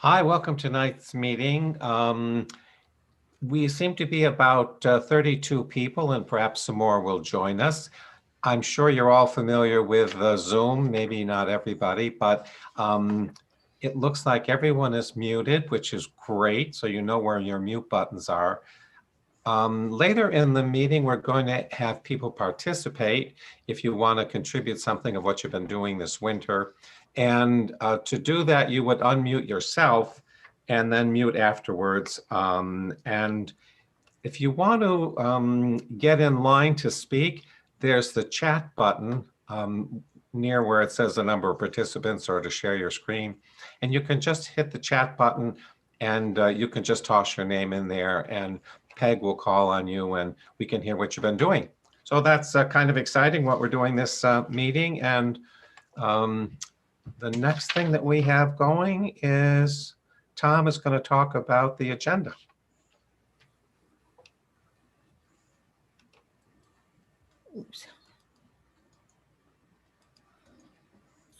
Hi, welcome to tonight's meeting. We seem to be about 32 people, and perhaps some more will join us. I'm sure you're all familiar with Zoom, maybe not everybody, but it looks like everyone is muted, which is great, so you know where your mute buttons are. Later in the meeting, we're going to have people participate if you want to contribute something of what you've been doing this winter. And to do that, you would unmute yourself and then mute afterwards. And if you want to get in line to speak, there's the chat button near where it says the number of participants or to share your screen. And you can just hit the chat button and you can just toss your name in there and Peg will call on you and we can hear what you've been doing. So that's kind of exciting what we're doing this meeting. And the next thing that we have going is Tom is going to talk about the agenda. Oops.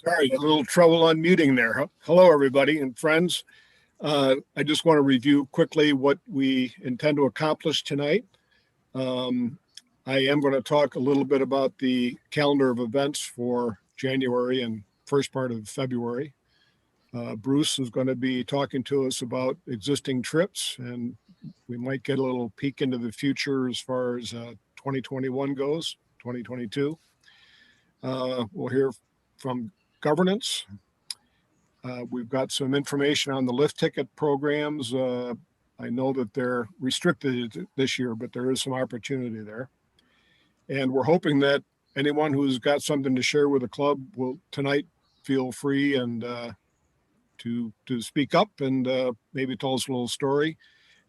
Sorry, a little trouble unmuting there. Hello, everybody and friends. I just want to review quickly what we intend to accomplish tonight. I am going to talk a little bit about the calendar of events for January and first part of February. Bruce is going to be talking to us about existing trips, and we might get a little peek into the future as far as 2021 goes, 2022. We'll hear from governance. We've got some information on the lift ticket programs. I know that they're restricted this year, but there is some opportunity there. And we're hoping that anyone who's got something to share with the club will tonight feel free and to speak up and maybe tell us a little story.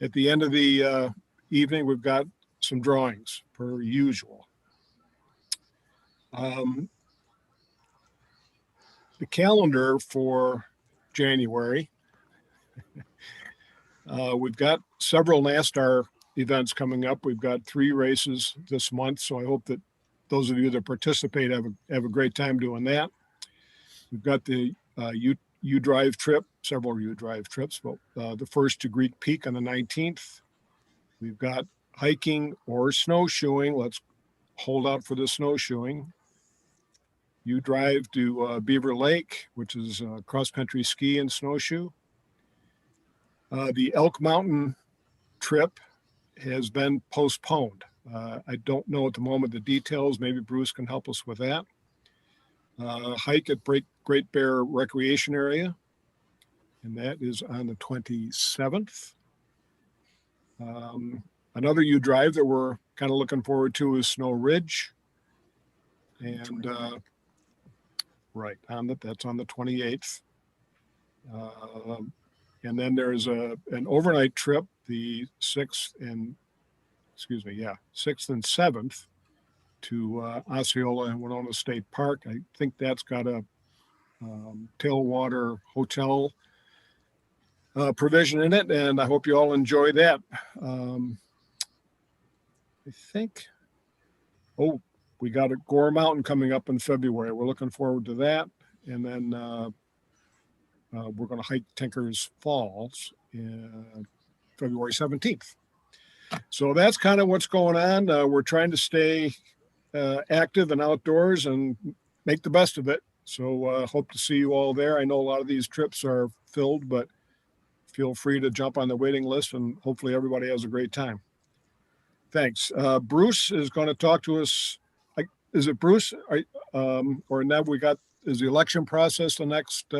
At the end of the evening, we've got some drawings per usual. The calendar for January, we've got several NASTAR events coming up. We've got 3 races this month, so I hope that those of you that participate have a great time doing that. We've got the U-Drive trip, several U-Drive trips, but the first to Greek Peak on the 19th. We've got hiking or snowshoeing. Let's hold out for the snowshoeing. U-Drive to Beaver Lake, which is cross-country ski and snowshoe. The Elk Mountain trip has been postponed. I don't know at the moment the details. Maybe Bruce can help us with that. Hike at Great Bear Recreation Area, and that is on the 27th. Another U-Drive that we're kind of looking forward to is Snow Ridge. And right, that's on the 28th. And then there's an overnight trip, the 6th and 7th to Osceola and Winona State Park. I think that's got a tailwater hotel provision in it, and I hope you all enjoy that. I think, we got a Gore Mountain coming up in February. We're looking forward to that. And then we're going to hike Tinker's Falls February 17th. So that's kind of what's going on. We're trying to stay active and outdoors and make the best of it. So hope to see you all there. I know a lot of these trips are filled, but feel free to jump on the waiting list and hopefully everybody has a great time. Thanks. Bruce is going to talk to us. Is it Bruce? Or now is the election process the next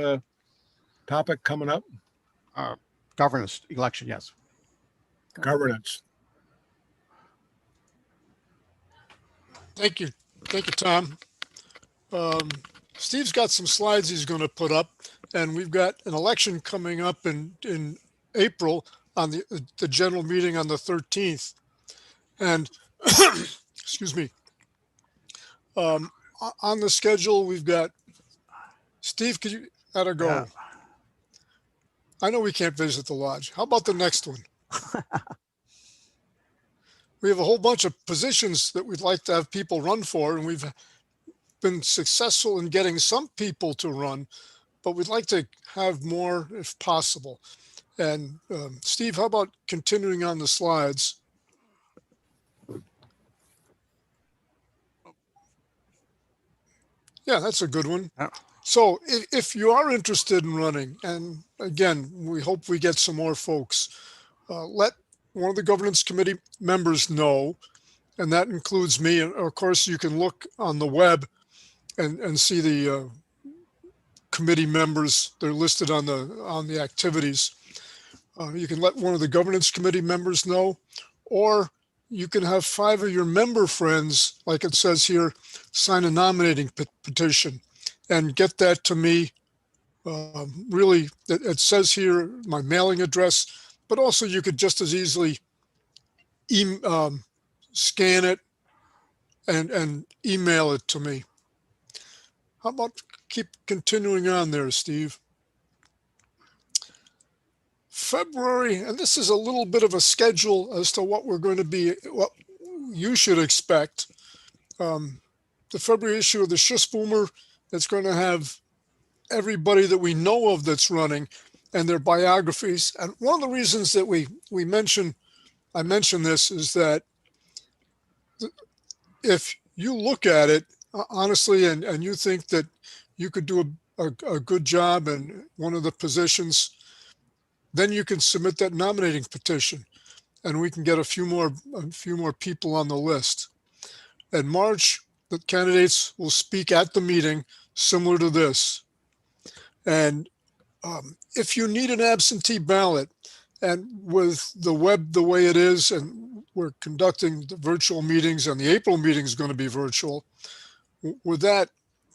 topic coming up? Governance election, yes. Governance. Thank you. Thank you, Tom. Steve's got some slides he's going to put up, and we've got an election coming up in April on the general meeting on the 13th. And excuse me. On the schedule, we've got Steve, could you let her go? Yeah. I know we can't visit the lodge. How about the next one? We have a whole bunch of positions that we'd like to have people run for, and we've been successful in getting some people to run, but we'd like to have more if possible. And Steve, how about continuing on the slides? Yeah, that's a good one. Yeah. So if you are interested in running, and again, we hope we get some more folks, let one of the governance committee members know, and that includes me. And of course, you can look on the web and see the committee members. They're listed on the activities. You can let one of the governance committee members know, or you can have 5 of your member friends, like it says here, sign a nominating petition and get that to me. Really, it says here my mailing address, but also you could just as easily scan it and email it to me. How about keep continuing on there, Steve? February, and this is a little bit of a schedule as to what we're going to be, what you should expect. The February issue of the Schuss Boomer, that's going to have everybody that we know of that's running and their biographies. And one of the reasons that I mention this is that if you look at it honestly and you think that you could do a good job in one of the positions, then you can submit that nominating petition and we can get a few more people on the list. In March, the candidates will speak at the meeting similar to this. And if you need an absentee ballot, and with the web the way it is, and we're conducting the virtual meetings and the April meeting is going to be virtual, with that,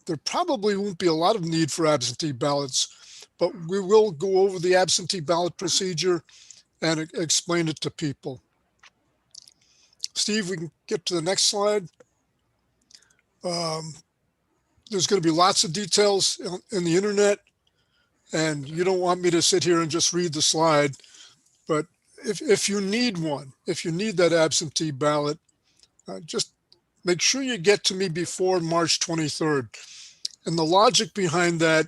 there probably won't be a lot of need for absentee ballots, but we will go over the absentee ballot procedure and explain it to people. Steve, we can get to the next slide. There's going to be lots of details in the internet, and you don't want me to sit here and just read the slide, but if you need one, if you need that absentee ballot, just make sure you get to me before March 23rd. And the logic behind that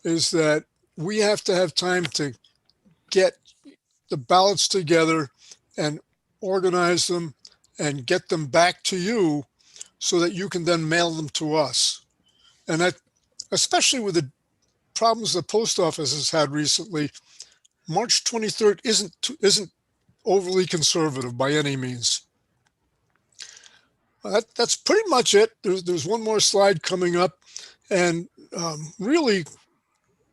is that we have to have time to get the ballots together and organize them and get them back to you so that you can then mail them to us. And that, especially with the problems the post office has had recently, March 23rd isn't overly conservative by any means. That's pretty much it. There's one more slide coming up, and really,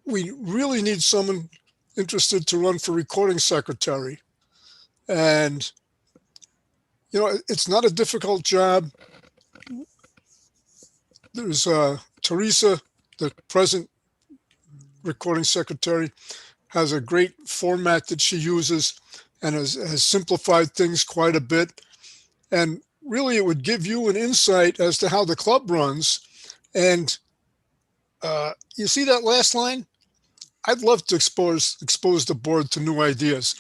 we really need someone interested to run for recording secretary. And you know, it's not a difficult job. There's Teresa, the present recording secretary, has a great format that she uses and has simplified things quite a bit. And really, it would give you an insight as to how the club runs. And you see that last line? I'd love to expose the board to new ideas.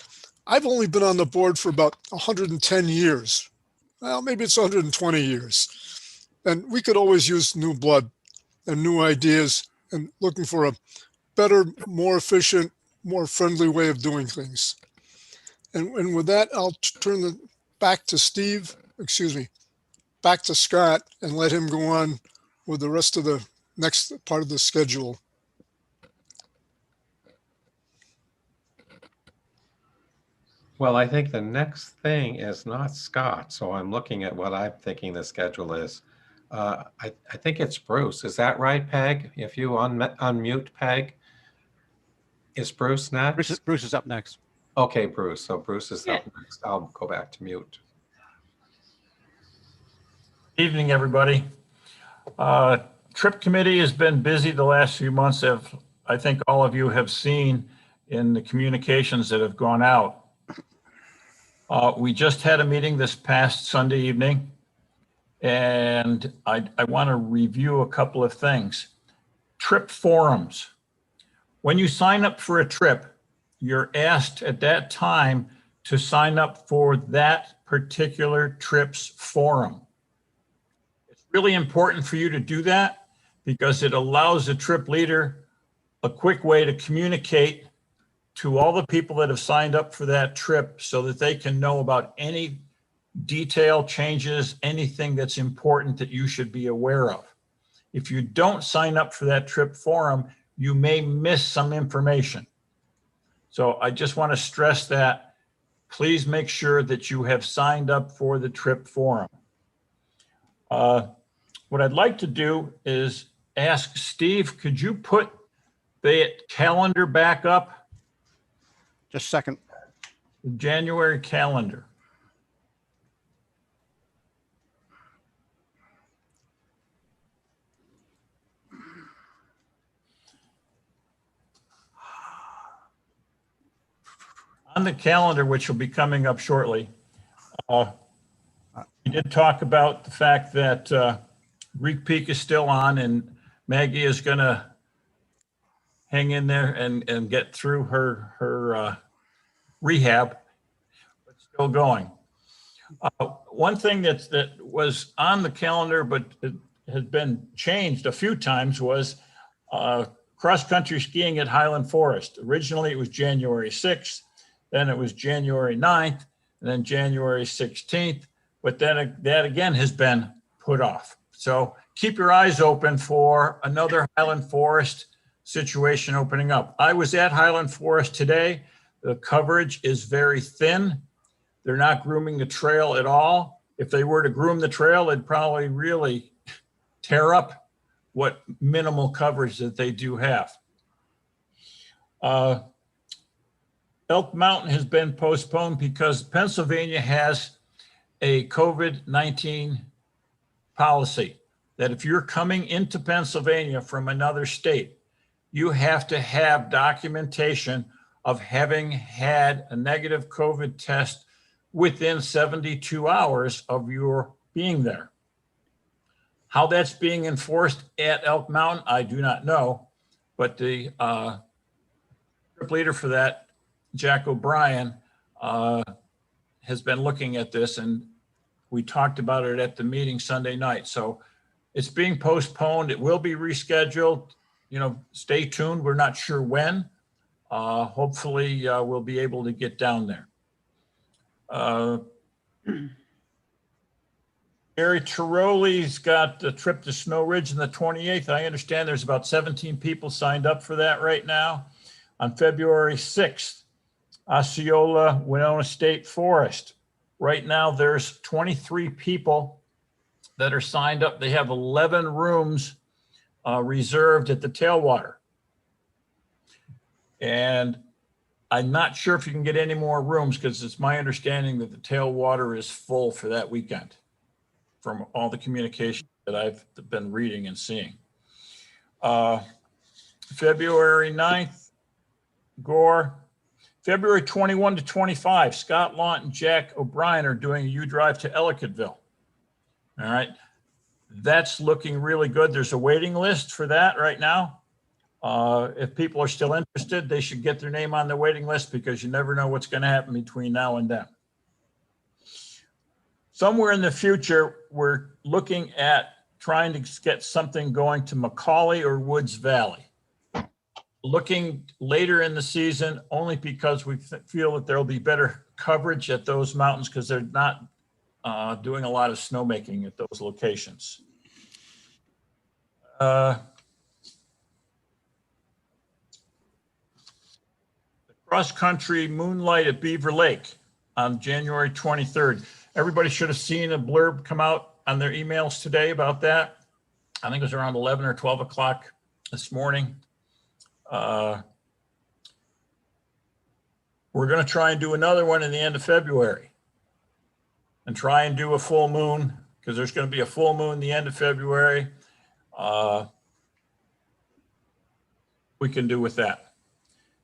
I've only been on the board for about 110 years. Well, maybe it's 120 years. And we could always use new blood and new ideas and looking for a better, more efficient, more friendly way of doing things. And with that, I'll turn it back to Steve, back to Scott, and let him go on with the rest of the next part of the schedule. Well, I think the next thing is not Scott, so I'm looking at what I'm thinking the schedule is. I think it's Bruce. Is that right, Peg? If you unmute Peg, is Bruce next? Bruce is up next. Okay, Bruce. So Bruce is up next. I'll go back to mute. Evening, everybody. Trip committee has been busy the last few months. I think all of you have seen in the communications that have gone out. We just had a meeting this past Sunday evening, and I want to review a couple of things. Trip forums. When you sign up for a trip, you're asked at that time to sign up for that particular trip's forum. It's really important for you to do that because it allows the trip leader a quick way to communicate to all the people that have signed up for that trip so that they can know about any detail changes, anything that's important that you should be aware of. If you don't sign up for that trip forum, you may miss some information. So I just want to stress that. Please make sure that you have signed up for the trip forum. What I'd like to do is ask Steve, could you put the calendar back up? Just a second. The January calendar. On the calendar, which will be coming up shortly, we did talk about the fact that Greek Peak is still on and Maggie is going to hang in there and get through her rehab, but still going. One thing that was on the calendar, but it has been changed a few times, was cross-country skiing at Highland Forest. Originally, it was January 6th, then it was January 9th, and then January 16th, but then that again has been put off. So keep your eyes open for another Highland Forest situation opening up. I was at Highland Forest today. The coverage is very thin. They're not grooming the trail at all. If they were to groom the trail, they'd probably really tear up what minimal coverage that they do have. Elk Mountain has been postponed because Pennsylvania has a COVID-19 policy that if you're coming into Pennsylvania from another state, you have to have documentation of having had a negative COVID test within 72 hours of your being there. How that's being enforced at Elk Mountain, I do not know, but the trip leader for that, Jack O'Brien, has been looking at this, and we talked about it at the meeting Sunday night. So it's being postponed. It will be rescheduled. You know, stay tuned. We're not sure when. Hopefully we'll be able to get down there. Gary Tiroli's got the trip to Snow Ridge on the 28th. I understand there's about 17 people signed up for that right now. On February 6th, Osceola Winona State Forest. Right now there's 23 people that are signed up. They have 11 rooms reserved at the Tailwater. And I'm not sure if you can get any more rooms because it's my understanding that the Tailwater is full for that weekend from all the communication that I've been reading and seeing. February 9th, Gore. February 21 to 25, Scott Launt and Jack O'Brien are doing a U-Drive to Ellicottville. All right. That's looking really good. There's a waiting list for that right now. If people are still interested, they should get their name on the waiting list because you never know what's going to happen between now and then. Somewhere in the future, we're looking at trying to get something going to Macaulay or Woods Valley. Looking later in the season, only because we feel that there'll be better coverage at those mountains because they're not doing a lot of snowmaking at those locations. cross-country moonlight at Beaver Lake on January 23rd. Everybody should have seen a blurb come out on their emails today about that. I think it was around 11 or 12 o'clock this morning. We're going to try and do another one in the end of February and try and do a full moon, because there's going to be a full moon the end of February. We can do with that.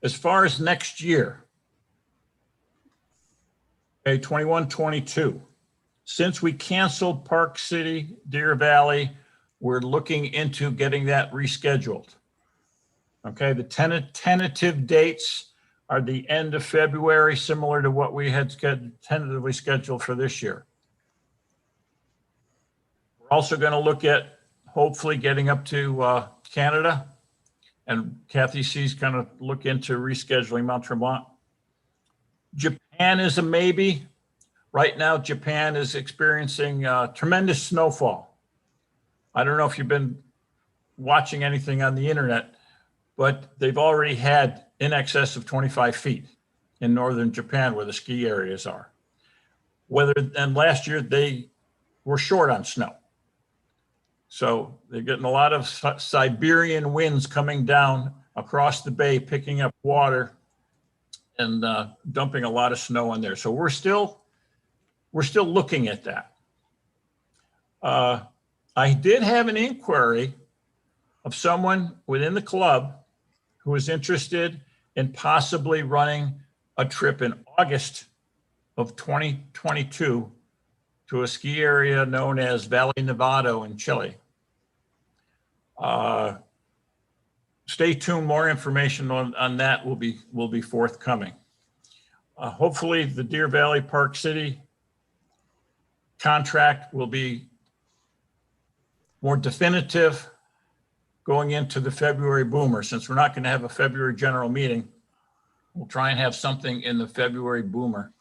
As far as next year, okay, 21, 22, since we canceled Park City, Deer Valley, we're looking into getting that rescheduled. Okay, the tentative dates are the end of February, similar to what we had tentatively scheduled for this year. We're also going to look at hopefully getting up to Canada, and Kathy C's going to look into rescheduling Mount Tremblant. Japan is a maybe. Right now, Japan is experiencing tremendous snowfall. I don't know if you've been watching anything on the internet, but they've already had in excess of 25 feet in northern Japan where the ski areas are. And last year they were short on snow. So they're getting a lot of Siberian winds coming down across the bay, picking up water and dumping a lot of snow on there. So we're still looking at that. I did have an inquiry of someone within the club who was interested in possibly running a trip in August of 2022 to a ski area known as Valle Nevado in Chile. Stay tuned. More information on that will be forthcoming. Hopefully the Deer Valley Park City contract will be more definitive going into the February boomer. Since we're not going to have a February general meeting, we'll try and have something in the February boomer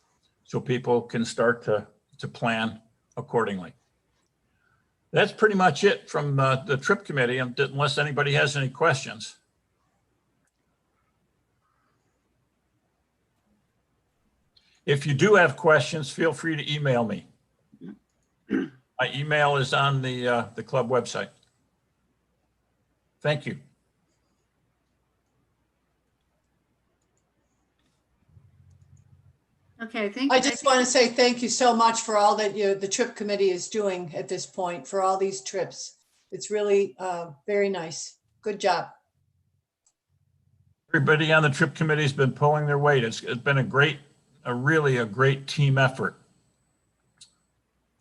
so people can start to plan accordingly. That's pretty much it from the trip committee, unless anybody has any questions. If you do have questions, feel free to email me. My email is on the club website. Thank you. Okay, thank I you. just want to say thank you so much for all that the trip committee is doing at this point for all these trips. It's really very nice. Good job. Everybody on the trip committee has been pulling their weight. It's been really a great team effort.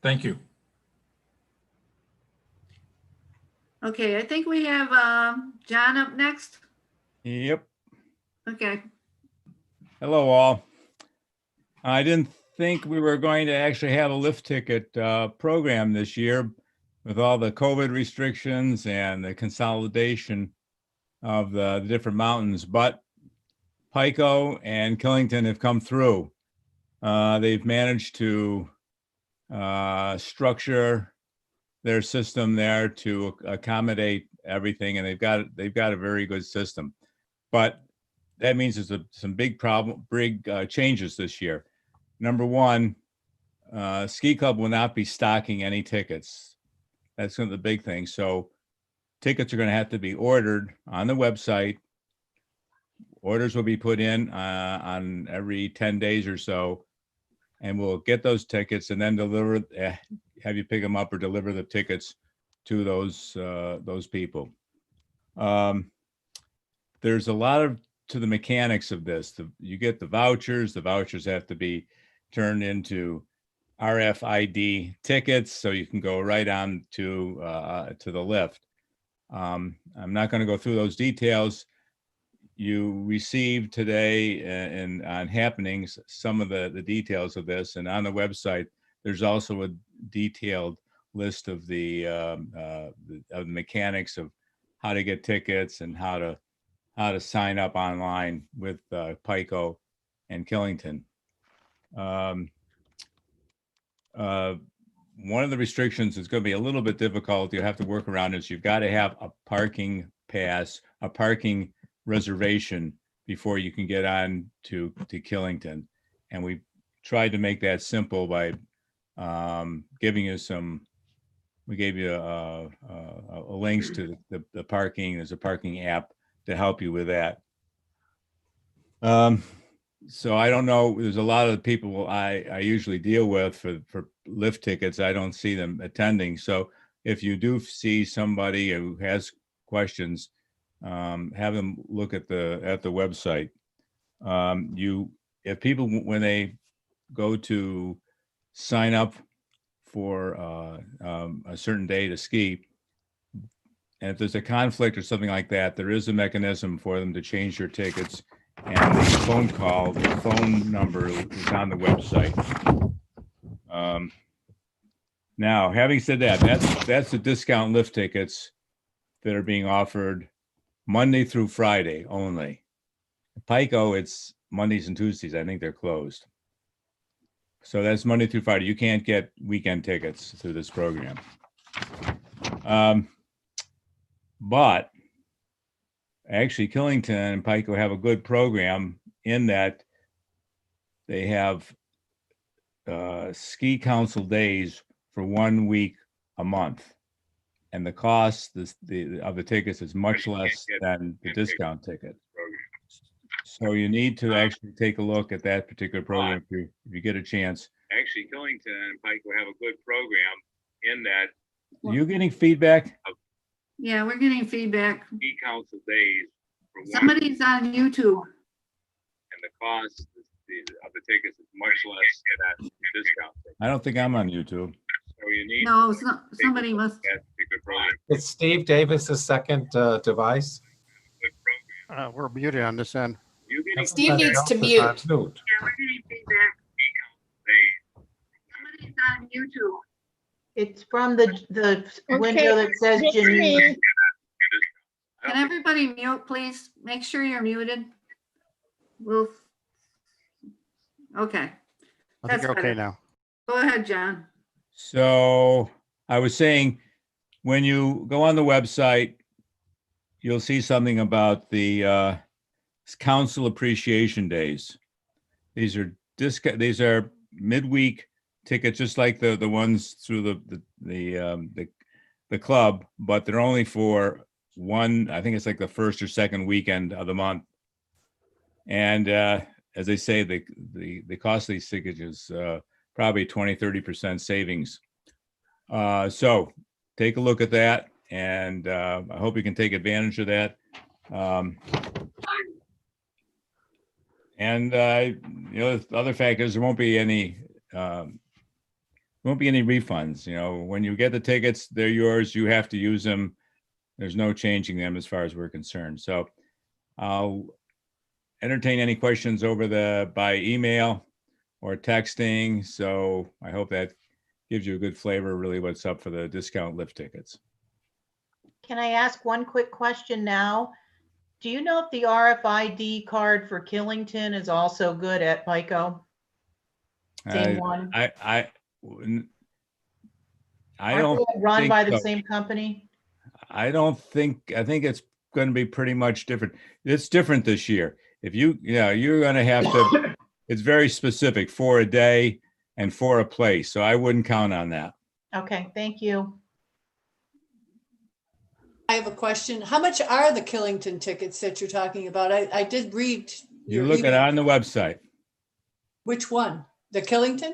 Thank you. Okay, I think we have John up next. Yep. Okay, Hello, all. I didn't think we were going to actually have a lift ticket program this year with all the COVID restrictions and the consolidation of the different mountains, but Pico and Killington have come through. They've managed to structure their system there to accommodate everything, and they've got a very good system. But that means there's some big changes this year. Number one, Ski Club will not be stocking any tickets. That's the big thing. So tickets are going to have to be ordered on the website. Orders will be put in on every 10 days or so, and we'll get those tickets and then have you pick them up or deliver the tickets to those people. There's a lot to the mechanics of this. You get the vouchers. The vouchers have to be turned into RFID tickets, so you can go right on to the lift. I'm not going to go through those details. You received today and on Happenings some of the details of this, and on the website there's also a detailed list of the mechanics of how to get tickets and how to sign up online with Pico and Killington. One of the restrictions is going to be a little bit difficult. You have to work around is you've got to have a parking pass, a parking reservation before you can get on to Killington. And we tried to make that simple by giving you we gave you links to the parking. There's a parking app to help you with that. So I don't know, there's a lot of the people I usually deal with for lift tickets. I don't see them attending. So if you do see somebody who has questions, have them look at the website. If people, when they go to sign up for a certain day to ski, and if there's a conflict or something like that, there is a mechanism for them to change their tickets. And the phone number is on the website. Now, having said that, that's the discount lift tickets that are being offered Monday through Friday only. Pico, it's Mondays and Tuesdays. I think they're closed. So that's Monday through Friday. You can't get weekend tickets through this program. But actually, Killington and Pico have a good program in that they have ski council days for 1 week a month. And the cost of the tickets is much less than the discount ticket. So you need to actually take a look at that particular program if you get a chance. Actually, Killington and Pico have a good program in that. Are you getting feedback? Yeah, we're getting feedback. Ski council days. Somebody's on YouTube. And the cost of the tickets is much less than the discount. I don't think I'm on YouTube. So you need. No, somebody must. It's Steve Davis's second device. We're muted on this end. Steve needs to Somebody mute. else is on mute. Yeah, we're getting feedback. Somebody's on YouTube. It's from the window that says Janine. Can everybody mute, please? Make sure you're muted. Okay, I think That's you're okay better. now. go ahead, John. So I was saying, when you go on the website, you'll see something about the council appreciation days. These are midweek tickets, just like the ones through the club, but they're only for one. I think it's like the first or second weekend of the month. And as they say, the cost of these tickets is probably 20-30% savings. So take a look at that, and I hope you can take advantage of that. And the other factors, there won't be any refunds. When you get the tickets, they're yours. You have to use them. There's no changing them as far as we're concerned. So I'll entertain any questions by email or texting. So I hope that gives you a good flavor, really, what's up for the discount lift tickets. Can I ask one quick question now? Do you know if the RFID card for Killington is also good at Pico? Same one? I Aren't don't they run think by the so. same company? I think it's going to be pretty much different. It's different this year. You're going to have to, it's very specific, for a day and for a place. So I wouldn't count on that. Okay, thank you. I have a question. How much are the Killington tickets that you're talking about? I did read. You your look at it email. on the website. Which one? The Killington?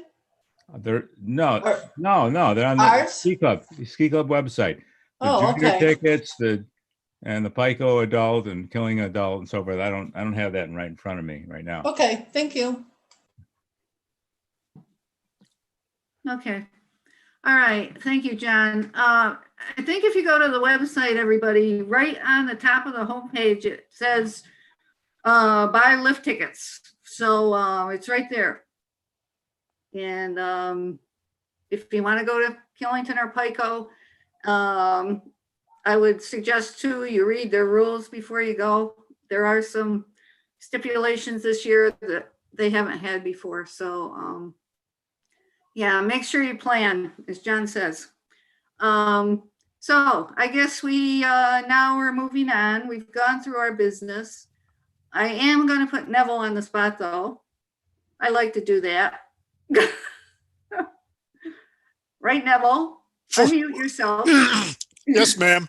No, Or- they're on the Ours? ski club website. The Oh, junior okay. tickets, and the Pico adult and Killing adult and so forth. I don't have that right in front of me right now. Okay, thank you. Okay. All right. Thank you, John. I think if you go to the website, everybody, right on the top of the homepage, it says buy lift tickets. So it's right there. And if you want to go to Killington or Pico, I would suggest too, you read their rules before you go. There are some stipulations this year that they haven't had before. So yeah, make sure you plan, as John says. So I guess now we're moving on. We've gone through our business. I am going to put Neville on the spot, though. I like to do that. Right, Neville? Unmute yourself. Yes, ma'am.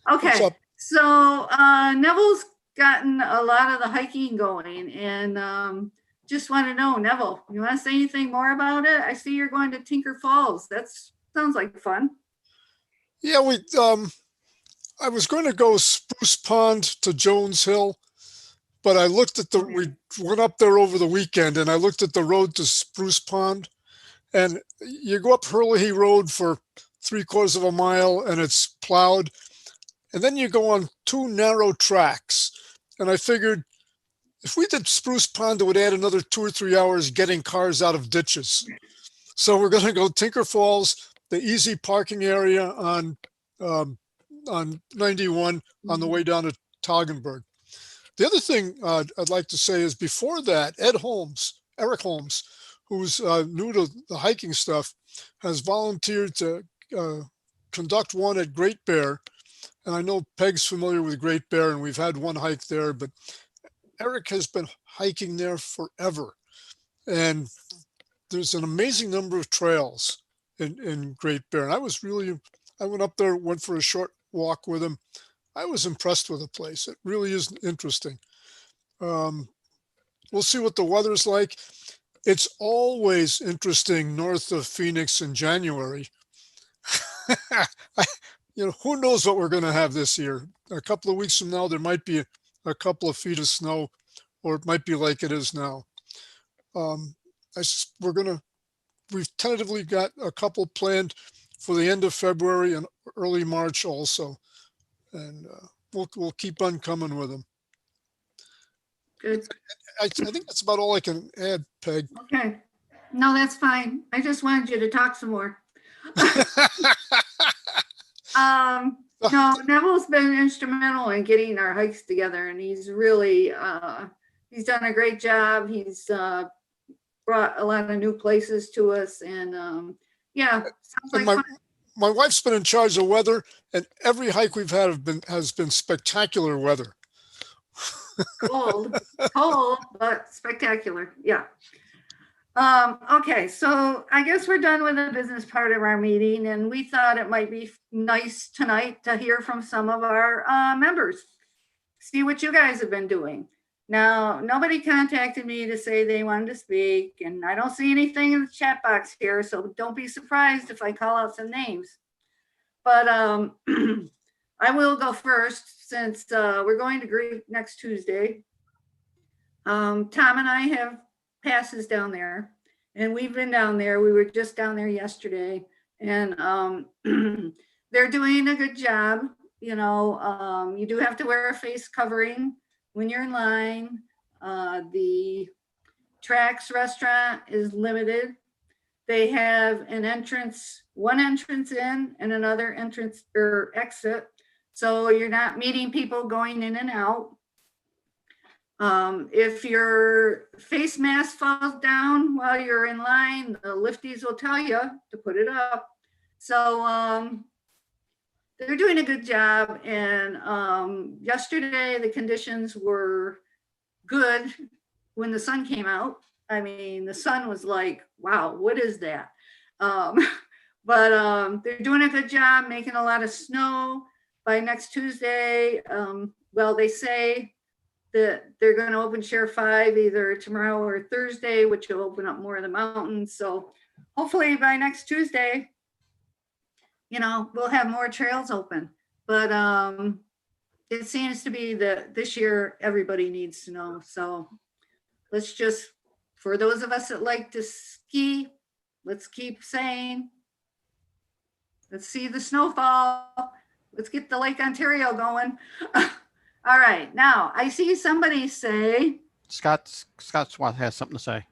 What's Okay, up? so Neville's gotten a lot of the hiking going, and just want to know, Neville, you want to say anything more about it? I see you're going to Tinker Falls. That sounds like fun. Yeah, I was going to go Spruce Pond to Jones Hill, but I looked at we went up there over the weekend and I looked at the road to Spruce Pond, and you go up Hurley Road for 3/4 of a mile and it's plowed. And then you go on 2 narrow tracks. And I figured if we did Spruce Pond, it would add another 2 or 3 hours getting cars out of ditches. So we're going to go Tinker Falls, the easy parking area on 91 on the way down to Toggenburg. The other thing I'd like to say is before that, Eric Holmes, who's new to the hiking stuff, has volunteered to conduct one at Great Bear. And I know Peg's familiar with Great Bear, and we've had one hike there, but Eric has been hiking there forever. And there's an amazing number of trails in Great Bear. And I went up there, went for a short walk with him. I was impressed with the place. It really is interesting. We'll see what the weather's like. It's always interesting north of Phoenix in January. Who knows what we're going to have this year? A couple of weeks from now, there might be a couple of feet of snow, or it might be like it is now. We've tentatively got a couple planned for the end of February and early March also. And we'll keep on coming with them. Good. I think that's about all I can add, Peg. Okay. No, that's fine. I just wanted you to talk some more. No, Neville's been instrumental in getting our hikes together, and he's really, he's done a great job. He's brought a lot of new places to us, and yeah, sounds like fun. My wife's been in charge of weather, and every hike we've had has been spectacular weather. Cold, but spectacular. Yeah. Okay, so I guess we're done with the business part of our meeting, and we thought it might be nice tonight to hear from some of our members. See what you guys have been doing. Now, nobody contacted me to say they wanted to speak, and I don't see anything in the chat box here, so don't be surprised if I call out some names. But I will go first since we're going to Greek next Tuesday. Tom and I have passes down there, and we've been down there. We were just down there yesterday, and they're doing a good job. You do have to wear a face covering when you're in line. The Trax restaurant is limited. They have one entrance in and another entrance or exit. So you're not meeting people going in and out. If your face mask falls down while you're in line, the lifties will tell you to put it up. So they're doing a good job. And yesterday, the conditions were good when the sun came out. I mean, the sun was like, wow, what is that? But they're doing a good job making a lot of snow by next Tuesday. Well, they say that they're going to open Share 5 either tomorrow or Thursday, which will open up more of the mountains. So hopefully by next Tuesday, we'll have more trails open. But it seems to be that this year everybody needs snow. So let's just, for those of us that like to ski, let's keep saying, let's see the snowfall. Let's get the Lake Ontario going. All right, now I see somebody say. Scott Swath has something to say.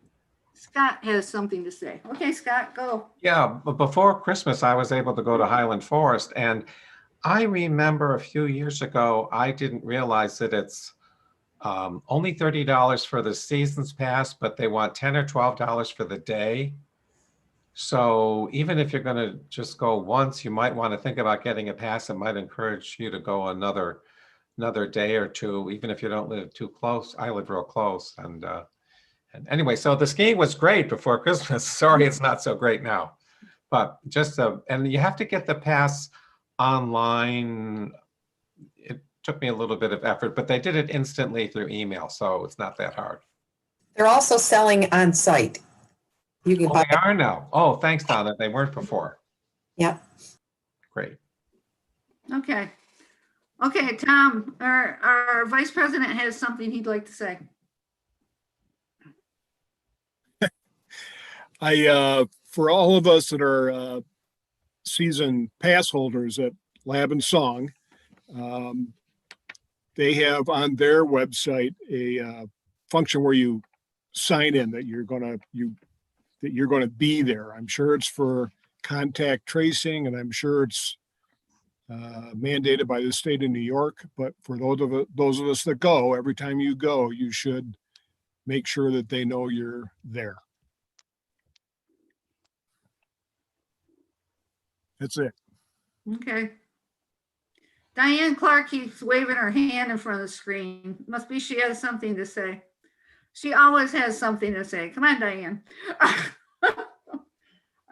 Scott has something to say. Okay, Scott, go. Yeah, but before Christmas, I was able to go to Highland Forest, and I remember a few years ago, I didn't realize that it's only $30 for the season's pass, but they want $10 or $12 for the day. So even if you're going to just go once, you might want to think about getting a pass. It might encourage you to go another another day or two, even if you don't live too close. I live real close. And anyway, so the skiing was great before Christmas. Sorry, it's not so great now. But just, and you have to get the pass online. It took me a little bit of effort, but they did it instantly through email, so it's not that hard. They're also selling on site. You can Oh, buy, they are now. Oh, thanks, Donna. They weren't before. yeah. Great. Okay. Okay, Tom, our vice president has something he'd like to say. For all of us that are season pass holders at Lab and Song, they have on their website a function where you sign in that you're gonna be there. I'm sure it's for contact tracing, and I'm sure it's mandated by the state of New York. But for those of us that go, every time you go, you should make sure that they know you're there. That's it. Okay. Diane Clark keeps waving her hand in front of the screen. Must be she has something to say. She always has something to say. Come on, Diane.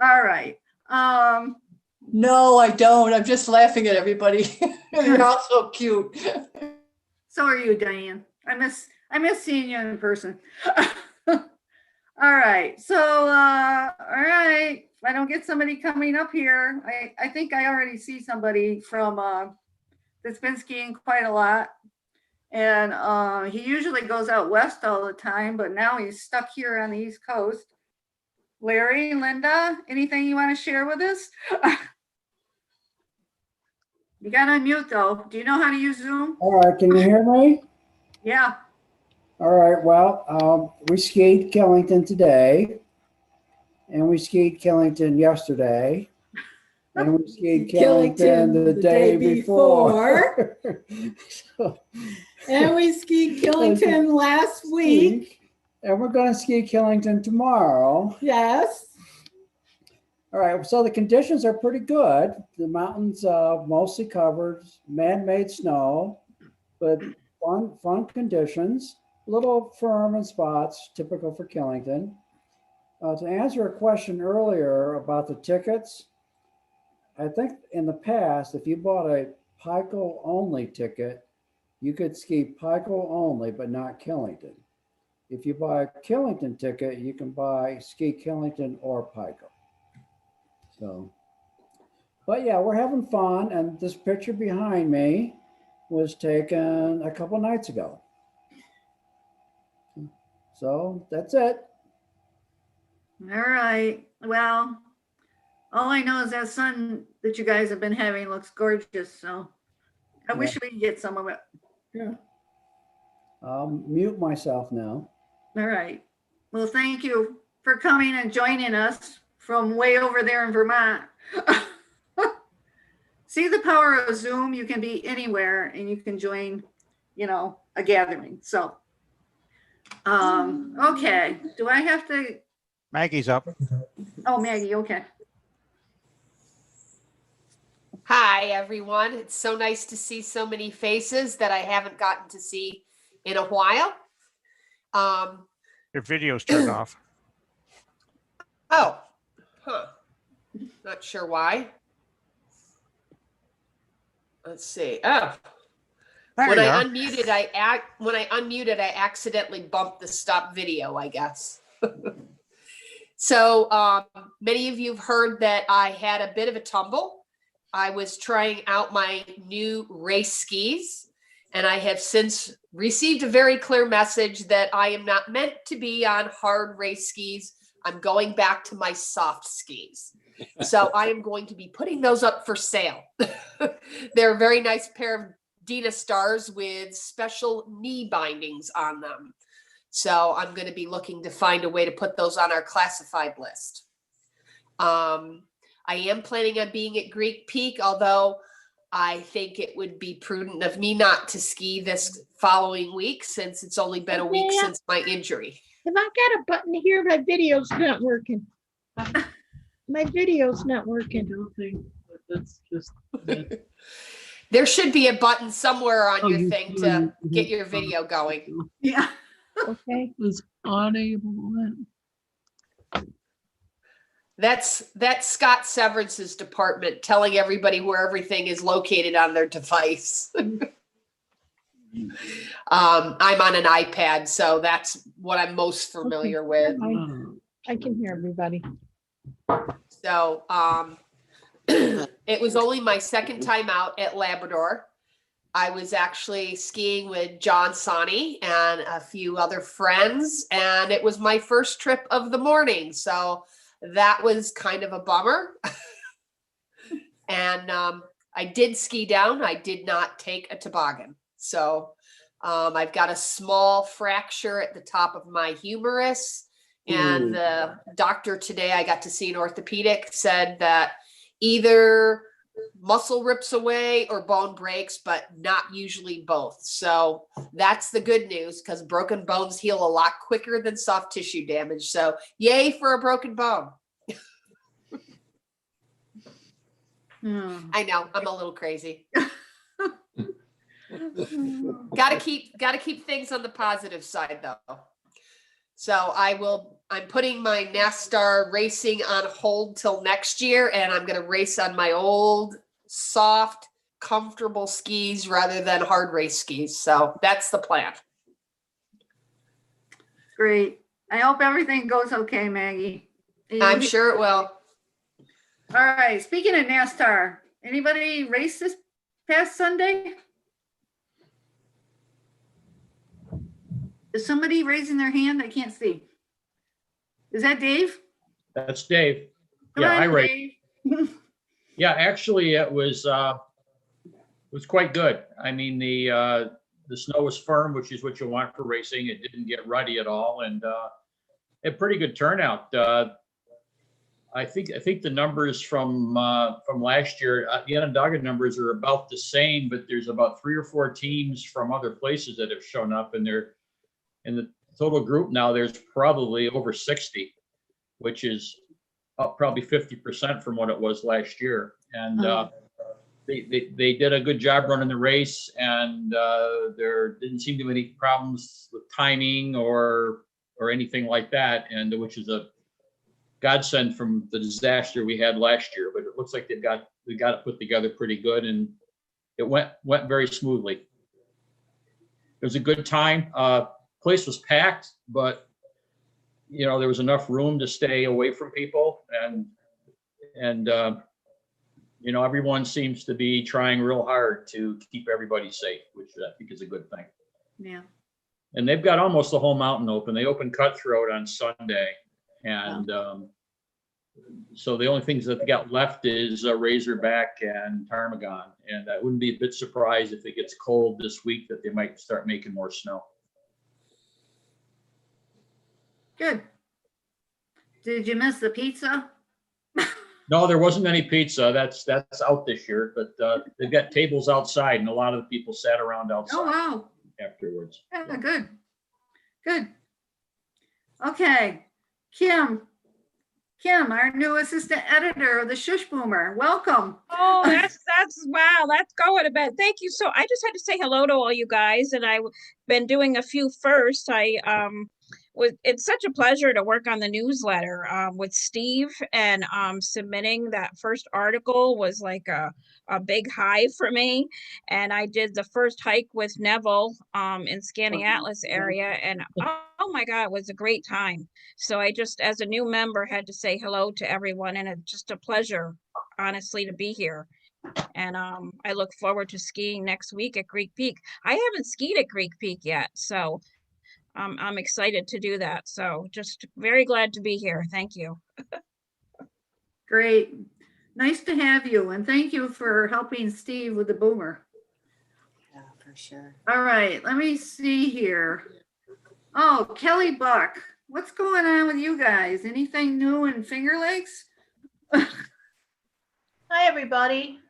All right. No, I don't. I'm just laughing at everybody. You're all so cute. So are you, Diane. I miss seeing you in person. All right. So, all right. If I don't get somebody coming up here, I think I already see somebody from that's been skiing quite a lot. And he usually goes out west all the time, but now he's stuck here on the East Coast. Larry, Linda, anything you want to share with us? You got to unmute though. Do you know how to use Zoom? All right, can you hear me? Yeah. All right, well, we skied Killington today, and we skied Killington yesterday, and we skied Killington the day before. So, And we skied Killington last week. and we're going to ski Killington tomorrow. Yes. All right, so the conditions are pretty good. The mountain's mostly covered, man-made snow, but fun conditions. A little firm in spots, typical for Killington. To answer a question earlier about the tickets, I think in the past, if you bought a Pico only ticket, you could ski Pico only, but not Killington. If you buy a Killington ticket, you can ski Killington or Pico. So, but yeah, we're having fun. And this picture behind me was taken a couple nights ago. So that's it. All right. Well, all I know is that sun that you guys have been having looks gorgeous. So I wish we could get some of it. Yeah. I'll mute myself now. All right. Well, thank you for coming and joining us from way over there in Vermont. See the power of Zoom. You can be anywhere and you can join, a gathering. So, okay. Do I have to? Maggie's up. Oh, Maggie. Okay. Hi, everyone. It's so nice to see so many faces that I haven't gotten to see in a while. Your video's turned off. Oh, huh. Not sure why. Let's see. Oh, There when you I are. unmuted, I accidentally bumped the stop video, I guess. So many of you have heard that I had a bit of a tumble. I was trying out my new race skis, and I have since received a very clear message that I am not meant to be on hard race skis. I'm going back to my soft skis. So I am going to be putting those up for sale. They're a very nice pair of Dina Stars with special knee bindings on them. So I'm going to be looking to find a way to put those on our classified list. I am planning on being at Greek Peak, although I think it would be prudent of me not to ski this following week since it's only been a week since my injury. If I got a button here, my video's not working. My video's not working. The There should be a button somewhere on Oh, your you thing do, to you get do. your video going. Yeah. Okay. Is audible. That's Scott Severance's department telling everybody where everything is located on their device. I'm on an iPad, so that's what I'm most familiar with. I can hear everybody. So it was only my second time out at Labrador. I was actually skiing with John Sonny and a few other friends, and it was my first trip of the morning. So that was kind of a bummer. And I did ski down. I did not take a toboggan. So I've got a small fracture at the top of my humerus. And the doctor today, I got to see an orthopedic, said that either muscle rips away or bone breaks, but not usually both. So that's the good news, because broken bones heal a lot quicker than soft tissue damage. So yay for a broken bone. I know, I'm a little crazy. Gotta keep things on the positive side though. So I'm putting my NASTAR racing on hold till next year, and I'm gonna race on my old, soft, comfortable skis rather than hard race skis. So that's the plan. Great. I hope everything goes okay, Maggie. I'm sure it will. All right, speaking of NASCAR, anybody race this past Sunday? Is somebody raising their hand? I can't see. Is that Dave? That's Dave. Come Yeah, on, I raced. Dave. Yeah, actually, it was quite good. I mean, the snow was firm, which is what you want for racing. It didn't get ruddy at all, and a pretty good turnout. I think the numbers from last year, the Onondaga numbers are about the same, but there's about 3 or 4 teams from other places that have shown up, and they're in the total group now. There's probably over 60, which is up probably 50% from what it was last year. And they did a good job running the race, and there didn't seem to be any problems with timing or anything like that, and which is a godsend from the disaster we had last year. But it looks like they got it put together pretty good, and it went very smoothly. It was a good time. Place was packed, but you know, there was enough room to stay away from people, and you know, everyone seems to be trying real hard to keep everybody safe, which I think is a good thing. Yeah. And they've got almost the whole mountain open. They opened Cutthroat on Sunday, and so the only things that they got left is Razorback and Ptarmigan. And I wouldn't be a bit surprised if it gets cold this week that they might start making more snow. Good. Did you miss the pizza? No, there wasn't any pizza. That's out this year, but they've got tables outside, and a lot of the people sat around outside Oh, wow. afterwards. Yeah, good. Good. Okay. Kim, our new assistant editor of the Shush Boomer. Welcome. Oh, that's wow, that's going a bit. Thank you. So I just had to say hello to all you guys, and I've been doing a few first. It's such a pleasure to work on the newsletter with Steve, and submitting that first article was like a big high for me. And I did the first hike with Neville in Scanning Atlas area, and oh my God, it was a great time. So I just, as a new member, had to say hello to everyone, and it's just a pleasure, honestly, to be here. And I look forward to skiing next week at Greek Peak. I haven't skied at Greek Peak yet, so I'm excited to do that. So just very glad to be here. Thank you. Great. Nice to have you. And thank you for helping Steve with the boomer. Yeah, for sure. All right. Let me see here. Oh, Kelly Buck. What's going on with you guys? Anything new in Finger Lakes? Hi, everybody.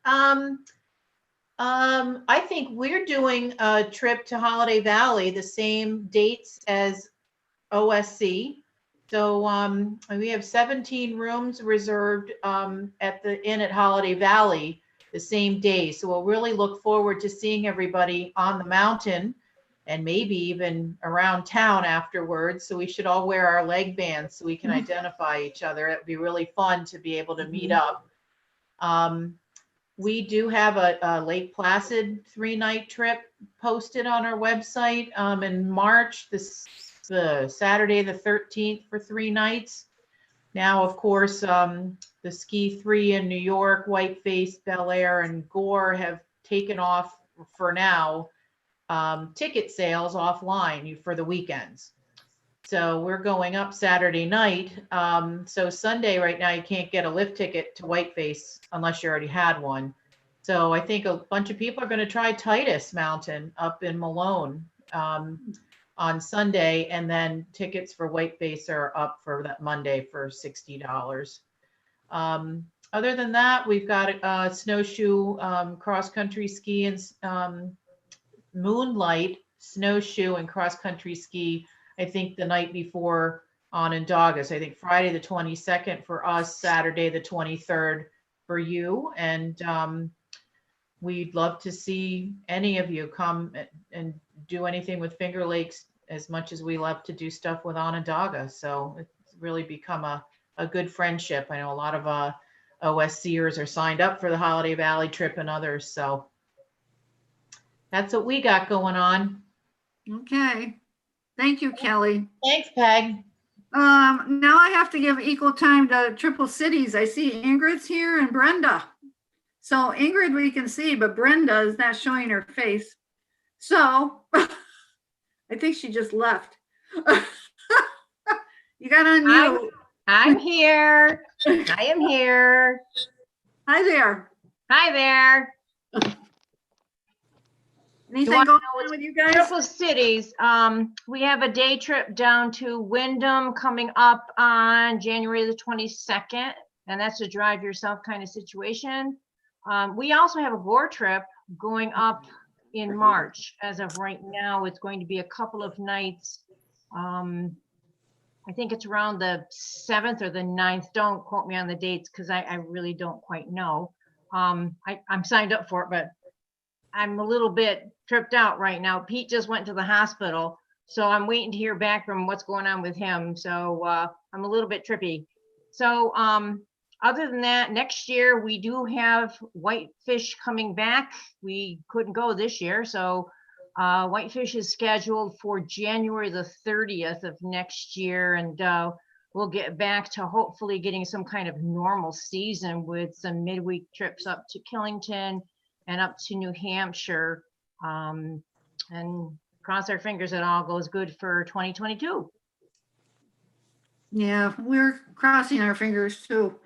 I think we're doing a trip to Holiday Valley, the same dates as OSC. So we have 17 rooms reserved at the inn at Holiday Valley, the same day. So we'll really look forward to seeing everybody on the mountain and maybe even around town afterwards. So we should all wear our leg bands so we can identify each other. It'd be really fun to be able to meet up. We do have a Lake Placid 3-night trip posted on our website in March, the Saturday the 13th for 3 nights. Now, of course, the Ski 3 in New York, Whiteface, Bel Air, and Gore have taken off for now ticket sales offline for the weekends. So we're going up Saturday night. So Sunday right now, you can't get a lift ticket to Whiteface unless you already had one. So I think a bunch of people are going to try Titus Mountain up in Malone on Sunday, and then tickets for Whiteface are up for that Monday for $60. Other than that, we've got a snowshoe cross-country ski and moonlight snowshoe and cross-country ski, I think the night before on Onondaga. I think Friday the 22nd for us, Saturday the 23rd for you. And we'd love to see any of you come and do anything with Finger Lakes as much as we love to do stuff with Onondaga. So it's really become a good friendship. I know a lot of OSCers are signed up for the Holiday Valley trip and others. So that's what we got going on. Okay. Thank you, Kelly. Thanks, Peg. Now I have to give equal time to Triple Cities. I see Ingrid's here and Brenda. So Ingrid we can see, but Brenda is not showing her face. So I think she just left. You got to unmute. I'm here. I am here. Hi there. Hi there. Anything You wanna going know on with you guys? Triple Cities. We have a day trip down to Wyndham coming up on January the 22nd, and that's a drive yourself kind of situation. We also have a Gore trip going up in March. As of right now, it's going to be a couple of nights. I think it's around the 7th or the 9th. Don't quote me on the dates because I really don't quite know. I'm signed up for it, but I'm a little bit tripped out right now. Pete just went to the hospital, so I'm waiting to hear back from what's going on with him. So I'm a little bit trippy. So other than that, next year we do have Whitefish coming back. We couldn't go this year, so Whitefish is scheduled for January the 30th of next year, and we'll get back to hopefully getting some kind of normal season with some midweek trips up to Killington and up to New Hampshire, and cross our fingers it all goes good for 2022. Yeah, we're crossing our fingers too.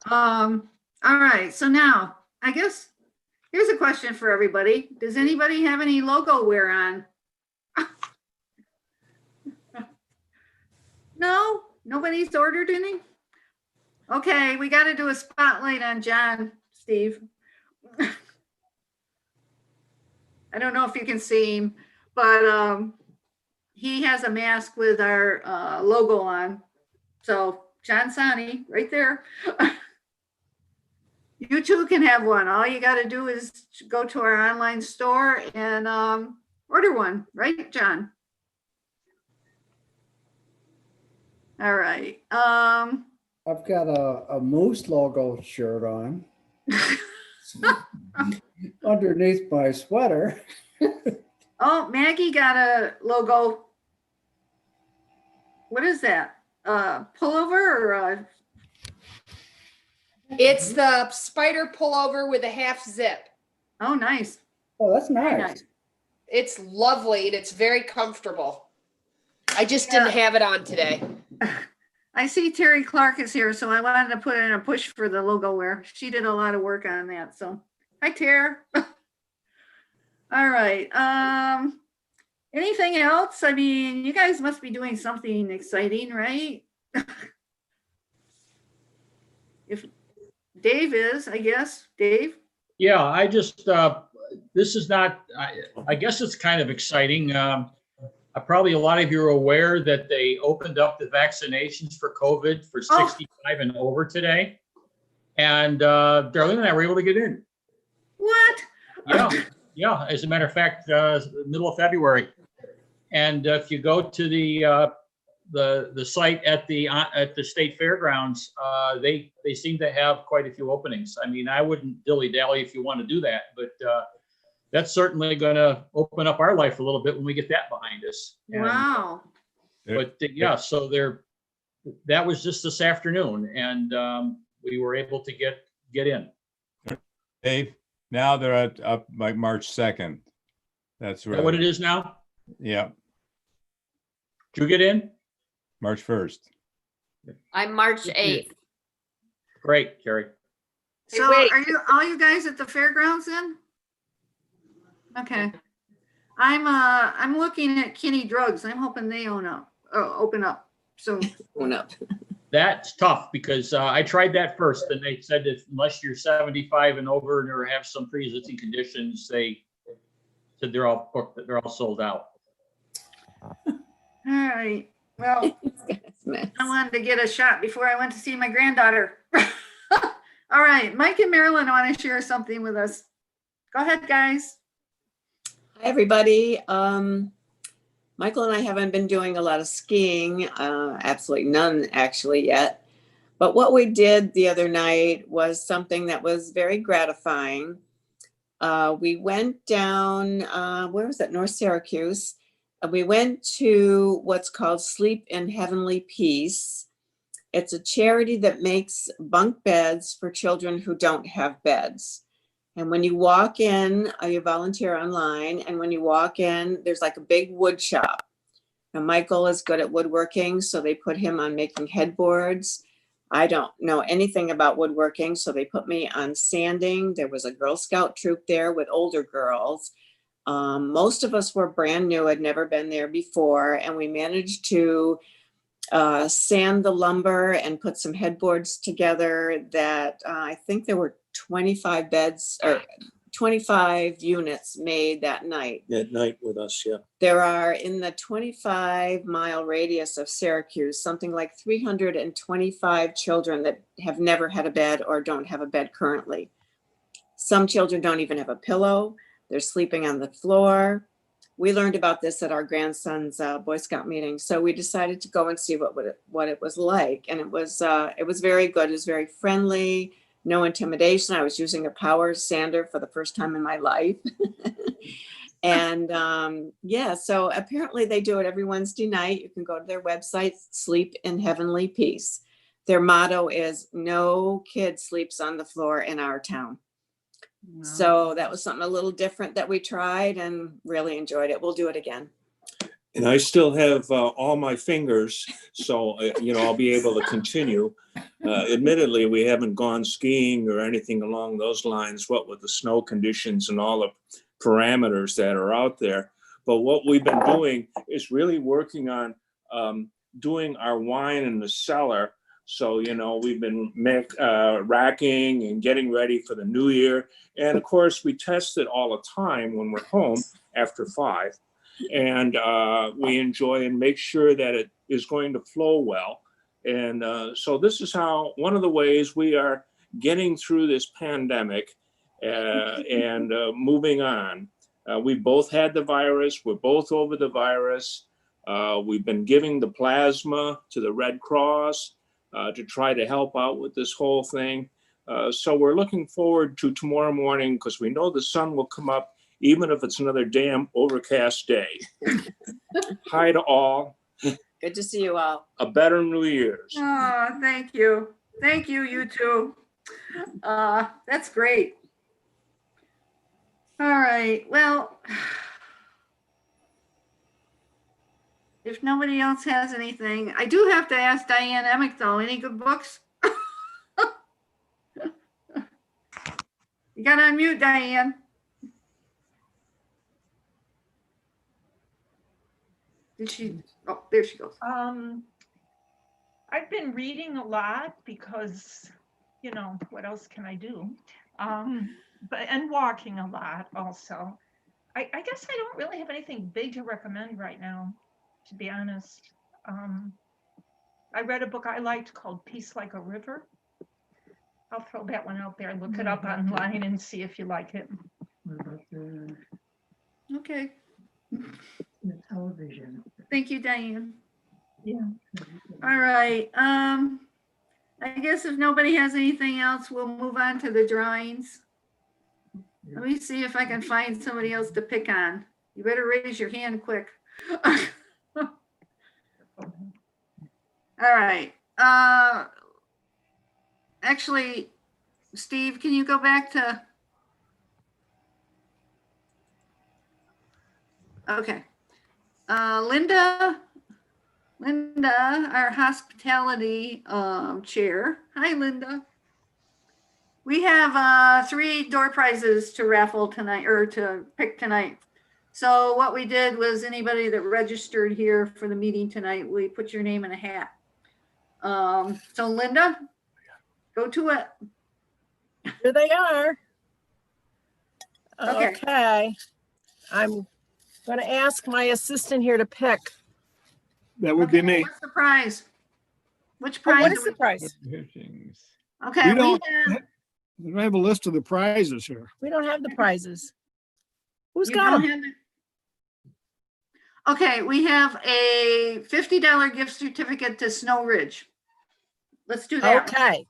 All right, so now I guess here's a question for everybody. Does anybody have any logo wear on? No, nobody's ordered any. Okay, we got to do a spotlight on John, Steve. I don't know if you can see him, but he has a mask with our logo on. So John Sani, right there. You too can have one. All you got to do is go to our online store and order one, right, John? All right. I've got a Moose logo shirt on underneath my sweater. Oh, Maggie got a logo. What is that? Pullover or It's the spider pullover with a half zip. Oh, nice. Oh, that's Very nice. It's lovely and it's very comfortable. I just didn't have it on today. I see Terry Clark is here, so I wanted to put in a push for the logo wear. She did a lot of work on that. So hi, Tara. All right. Anything else? I mean, you guys must be doing something exciting, right? If Dave is, I guess. Dave? Yeah, I just, this is not, I guess it's kind of exciting. Probably a lot of you are aware that they opened up the vaccinations for COVID for 65 and over today. And Darlene and I were able to get in. What? Yeah, yeah. As a matter of fact, middle of February. And if you go to the site at the state fairgrounds, they seem to have quite a few openings. I mean, I wouldn't dilly-dally if you want to do that, but that's certainly going to open up our life a little bit when we get that behind us. And, Wow. but yeah, so that was just this afternoon, and we were able to get in. Dave, now they're up like March 2nd. That's Is right. that what it is now? Yeah, Did you get in? March 1st. I'm March 8th. Great, Carrie. So wait. are you, all you guys at the fairgrounds then? Okay. I'm looking at Kinney Drugs. I'm hoping they open up soon. Own up. That's tough because I tried that first and they said that unless you're 75 and over and or have some pre-existing conditions, they said they're all booked, they're all sold out. All right. Well, I wanted to get a shot before I went to see my granddaughter. All right, Mike and Marilyn want to share something with us. Go ahead, guys. Hi, everybody. Michael and I haven't been doing a lot of skiing, absolutely none actually yet. But what we did the other night was something that was very gratifying. We went down, where was it? North Syracuse. We went to what's called Sleep in Heavenly Peace. It's a charity that makes bunk beds for children who don't have beds. And when you walk in, you volunteer online. And when you walk in, there's like a big wood shop. Now, Michael is good at woodworking, so they put him on making headboards. I don't know anything about woodworking, so they put me on sanding. There was a Girl Scout troop there with older girls. Most of us were brand new, had never been there before, and we managed to sand the lumber and put some headboards together that I think there were 25 beds or 25 units made that night. At night with us, yeah. There are in the 25-mile radius of Syracuse, something like 325 children that have never had a bed or don't have a bed currently. Some children don't even have a pillow. They're sleeping on the floor. We learned about this at our grandson's Boy Scout meeting. So we decided to go and see what it was like. And it was very good. It was very friendly, no intimidation. I was using a power sander for the first time in my life. And yeah, so apparently they do it every Wednesday night. You can go to their website, Sleep in Heavenly Peace. Their motto is no kid sleeps on the floor in our town. Wow. So that was something a little different that we tried and really enjoyed it. We'll do it again. And I still have all my fingers, so I'll be able to continue. Admittedly, we haven't gone skiing or anything along those lines, what with the snow conditions and all the parameters that are out there. But what we've been doing is really working on doing our wine in the cellar. So, we've been racking and getting ready for the new year. And of course, we test it all the time when we're home after 5. And we enjoy and make sure that it is going to flow well. And so this is one of the ways we are getting through this pandemic and moving on. We both had the virus. We're both over the virus. We've been giving the plasma to the Red Cross to try to help out with this whole thing. So we're looking forward to tomorrow morning because we know the sun will come up even if it's another damn overcast day. Hi to all. Good to see you all. A better New Year's. Oh, thank you. Thank you, you two. That's great. All right, well, if nobody else has anything, I do have to ask Diane Emick though, any good books? You got to unmute, Diane. Did she? Oh, there she goes. I've been reading a lot because, what else can I do? And walking a lot also. I guess I don't really have anything big to recommend right now, to be honest. I read a book I liked called Peace Like a River. I'll throw that one out there. Look it up online and see if you like it. Okay. The television. Thank you, Diane. Yeah. All right. I guess if nobody has anything else, we'll move on to the drawings. Let me see if I can find somebody else to pick on. You better raise your hand quick. All right. Actually, Steve, can you go back to? Okay. Linda, our hospitality chair. Hi, Linda. We have 3 door prizes to raffle tonight, or to pick tonight. So what we did was anybody that registered here for the meeting tonight, we put your name in a hat. So Linda, go to it. Here they are. Okay. Okay. I'm going to ask my assistant here to pick. That would be me. What's the prize? Which Oh, prize? what is the prize? Okay, We don't have a list of the prizes here. We don't have the prizes. Who's You got don't them? have Okay, we have a $50 gift certificate to Snow Ridge. Let's do that. Okay.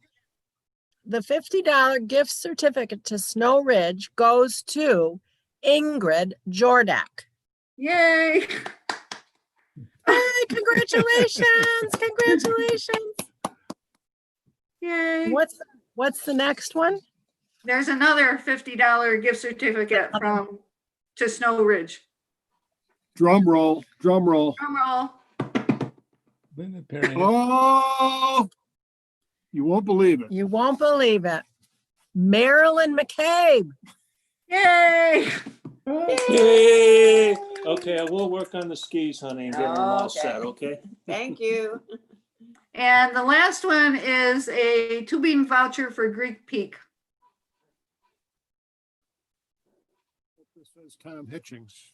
The $50 gift certificate to Snow Ridge goes to Ingrid Jordak. Yay. Hey, congratulations. Congratulations. Yay. What's the next one? There's another $50 gift certificate to Snow Ridge. Drum roll, drum roll. Drum roll. Oh, you won't believe it. You won't believe it. Marilyn McCabe. Yay. Yay! Okay, we'll work on the skis, honey, and get them all Okay. set, okay? Thank you. And the last one is a tubing voucher for Greek Peak. This says Tom Hitchings.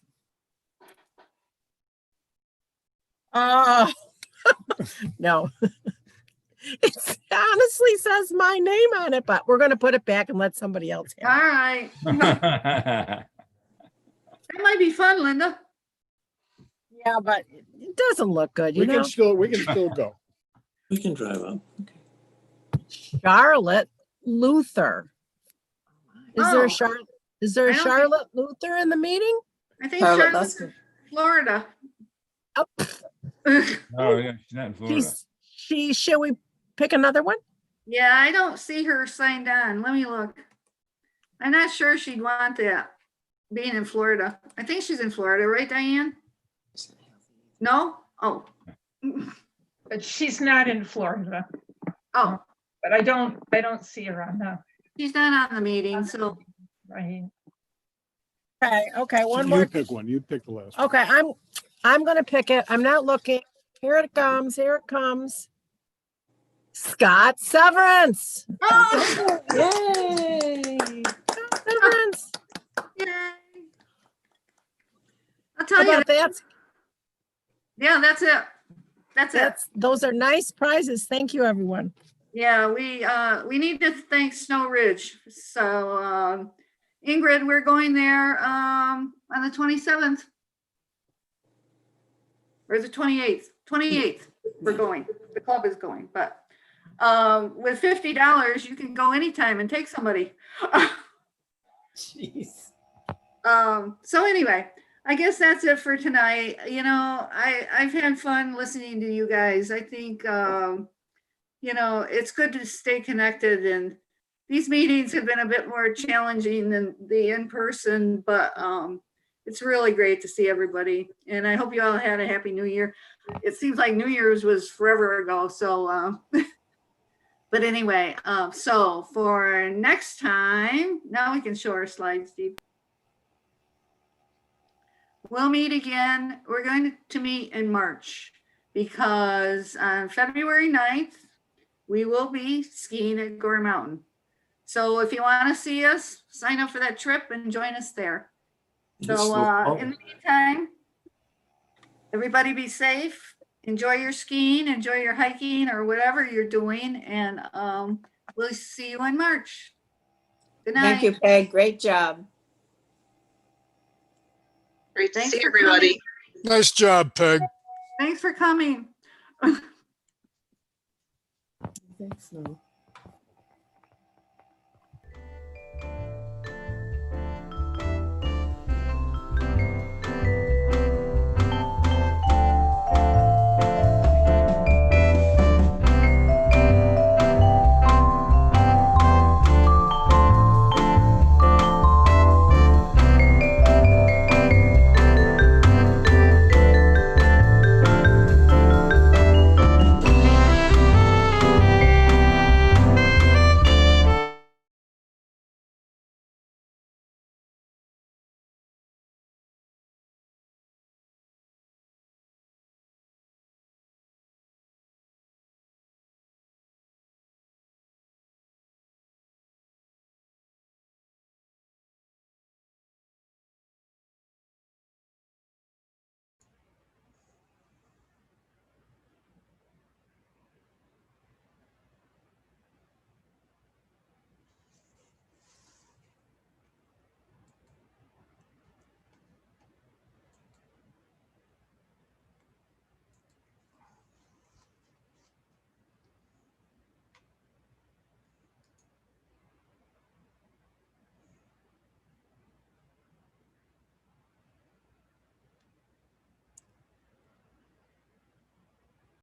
No. It honestly says my name on it, but we're going to put it back and let somebody else have All right. That might be fun, Linda. it. Yeah, but it doesn't look good, you We know? can still go. We can drive up. Charlotte Luther. Is there Oh. a Charlotte? Is there a I don't Charlotte Luther in the meeting? I think Charlotte Charlotte's in Florida. Oh, Oh, yeah, she's not in Florida. should we pick another one? Yeah, I don't see her signed on. Let me look. I'm not sure she'd want that, being in Florida. I think she's in Florida, right, Diane? No? Oh. But she's not in Florida. Oh, But I don't see her on the, she's not on the meeting, so. right. Okay, one You more. pick one. You pick the last. one. Okay, I'm gonna pick it. I'm not looking. Here it comes. Here it comes. Scott Severance. Oh, Yay! Scott Severance. yay. I'll How tell you, about that? yeah, that's it. That's it. Those are nice prizes. Thank you, everyone. Yeah, we need to thank Snow Ridge. So, Ingrid, we're going there, on the 27th. Or the 28th, 28th, we're going, the club is going, but, with $50, you can go anytime and take somebody. Jeez. So anyway, I guess that's it for tonight. You know, I've had fun listening to you guys. I think, you know, it's good to stay connected, and these meetings have been a bit more challenging than the in-person, but it's really great to see everybody. And I hope you all had a happy new year. It seems like New Year's was forever ago. So, but anyway, so for next time, now we can show our slides, Steve. We'll meet again. We're going to meet in March because on February 9th, we will be skiing at Gore Mountain. So if you want to see us, sign up for that trip and join us there. So in the meantime, everybody be safe. Enjoy your skiing, enjoy your hiking or whatever you're doing. And We'll see you in March. Good Thank you, night. Peg. Great job. Great to Thanks see for everybody. Nice job, Peg. Thanks for coming. Thanks, no.